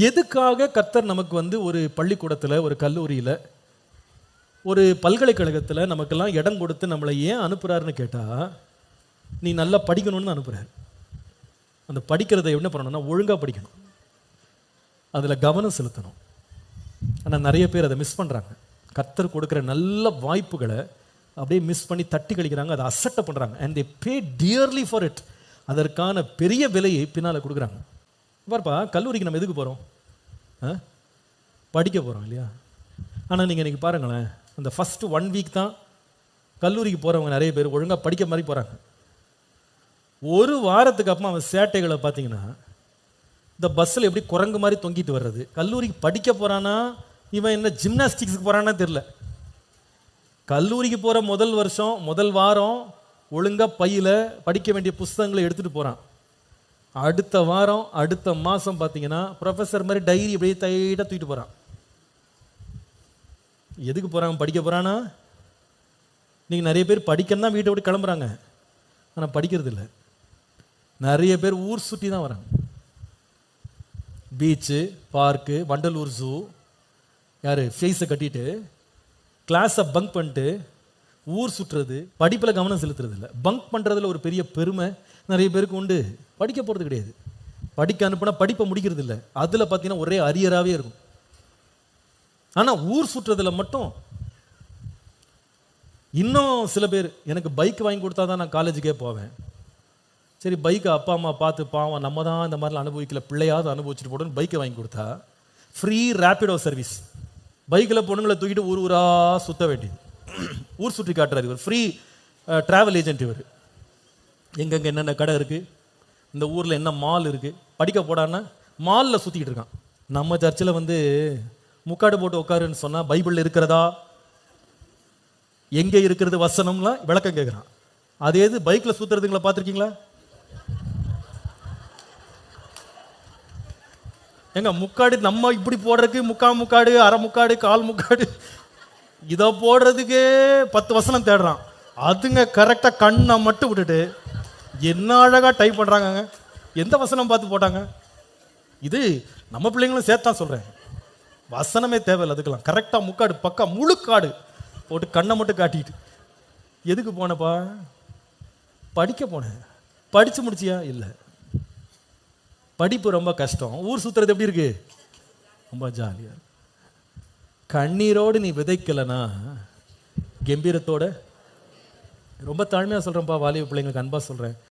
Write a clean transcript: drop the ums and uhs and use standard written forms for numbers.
எதுக்காக கர்த்தர் நமக்கு ஒரு பள்ளிக்கூடத்தில், ஒரு கல்லூரியில், ஒரு பல்கலைக்கழகத்தில் நமக்கெல்லாம் இடம் கொடுத்து நம்மளை ஏன் அனுப்புகிறாருன்னு கேட்டால், நீ நல்லா படிக்கணும்னு அனுப்புகிறார். அந்த படிக்கிறத என்ன பண்ணணும்னா ஒழுங்காக படிக்கணும், அதில் கவனம் செலுத்தணும். ஆனால் நிறைய பேர் அதை மிஸ் பண்ணுறாங்க. கர்த்தர் கொடுக்குற நல்ல வாய்ப்புகளை அப்படியே மிஸ் பண்ணி தட்டி கழிக்கிறாங்க, அதை அசட்டை பண்ணுறாங்க. And they pay dearly for it. அதற்கான பெரிய விலையை பின்னால் கொடுக்குறாங்க. பாருப்பா, கல்லூரிக்கு நம்ம எதுக்கு போகிறோம்? படிக்க போகிறோம் இல்லையா? ஆனால் நீங்கள் இன்றைக்கி பாருங்களேன், அந்த ஃபஸ்ட்டு 1 வீக் தான் கல்லூரிக்கு போகிறவங்க நிறைய பேர் ஒழுங்காக படிக்க மாதிரி போகிறாங்க. ஒரு வாரத்துக்கு அப்புறம் அவன் சேட்டைகளை பார்த்தீங்கன்னா, இந்த பஸ்ஸில் எப்படி குரங்கு மாதிரி தொங்கிட்டு வர்றது. கல்லூரிக்கு படிக்க போகிறானா, இவன் என்ன ஜிம்னாஸ்டிக்ஸுக்கு போகிறான்னா தெரில. கல்லூரிக்கு போகிற முதல் வருஷம், முதல் வாரம் ஒழுங்காக பையில் படிக்க வேண்டிய புஸ்தகங்களை எடுத்துகிட்டு போகிறான். அடுத்த வாரம், அடுத்த மாதம் பார்த்தீங்கன்னா ப்ரொஃபஸர் மாதிரி டைரி அப்படியே டைட்டாக தூக்கிட்டு போகிறான். எதுக்கு போகிறாங்க? படிக்க போகிறானா? நீங்கள் நிறைய பேர் படிக்கணும் தான் வீட்டை விட்டு கிளம்புறாங்க, ஆனால் படிக்கிறது இல்லை. நிறைய பேர் ஊர் சுற்றி தான் வராங்க. பீச்சு, பார்க்கு, வண்டலூர் ஜூ, யார் ஃபேஸை கட்டிட்டு கிளாஸை பங்க் பண்ணிட்டு ஊர் சுற்றுறது, படிப்பில் கவனம் செலுத்துறது இல்லை. பங்க் பண்ணுறதுல ஒரு பெரிய பெருமை நிறைய பேருக்கு உண்டு. படிக்க போகிறது கிடையாது. படிக்க அனுப்புனா படிப்பை முடிக்கிறது இல்லை. அதில் பார்த்தீங்கன்னா ஒரே அரியராகவே இருக்கும். ஆனால் ஊர் சுற்றுறதுல மட்டும் இன்னும் சில பேர், எனக்கு பைக் வாங்கி கொடுத்தா தான் நான் காலேஜுக்கே போவேன். சரி, பைக்கை அப்பா அம்மா பார்த்து பாவம் நம்ம தான் இந்த மாதிரிலாம் அனுபவிக்கல, பிள்ளையாவது அனுபவிச்சுட்டு போடணும்னு பைக்கை வாங்கி கொடுத்தா ஃப்ரீ ரேப்பிடோ சர்வீஸ். பைக்கில் பொண்ணுங்களை தூக்கிட்டு ஊர் ஊராக சுற்ற வேண்டியது. ஊர் சுற்றி காட்டுறாரு இவர், ஃப்ரீ ட்ராவல் ஏஜென்ட் இவர். எங்கெங்கே என்னென்ன கடை இருக்குது, இந்த ஊரில் என்ன மால் இருக்குது, படிக்க போடான்னா மாலில் சுற்றிக்கிட்டு இருக்கான். நம்ம சர்ச்சில் முக்காடு போட்டு உட்காருன்னு சொன்னால் பைபிளில் இருக்கிறதா, எங்கே இருக்கிறது வசனம்லாம் விளக்கம் கேட்குறான். அது எது பைக்கில் சுற்றுறதுங்களை பார்த்துருக்கீங்களா? எங்க முக்காடு நம்ம இப்படி போடுறதுக்கு முக்காடு, அரை முக்காடு, கால் முக்காடு, இதை போடுறதுக்கே 10 வசனம் தேடுறான். அதுங்க கரெக்டாக கண்ணை மட்டும் விட்டுட்டு என்ன அழகாக டைப் பண்ணுறாங்க. எந்த வசனம் பார்த்து போட்டாங்க? இது நம்ம பிள்ளைங்களும் சேர்த்தான் சொல்கிறேன். வசனமே தேவையில்லை அதுக்கெல்லாம். கரெக்டாக முக்காடு, பக்கா முழுக்காடு போட்டு கண்ணை மட்டும் காட்டிட்டு. எதுக்கு போனப்பா? படிக்க போனேன். படித்து முடிச்சியா? இல்லை. படிப்பு ரொம்ப கஷ்டம். ஊர் சுற்றுறது எப்படி இருக்கு? ரொம்ப ஜாலியாக. கண்ணீரோடு நீ விதைக்கலைன்னா கம்பீரத்தோட, ரொம்ப தாழ்மையாக சொல்கிறேன்ப்பா, வாலிப பிள்ளைங்களுக்கு அன்பாக சொல்கிறேன்.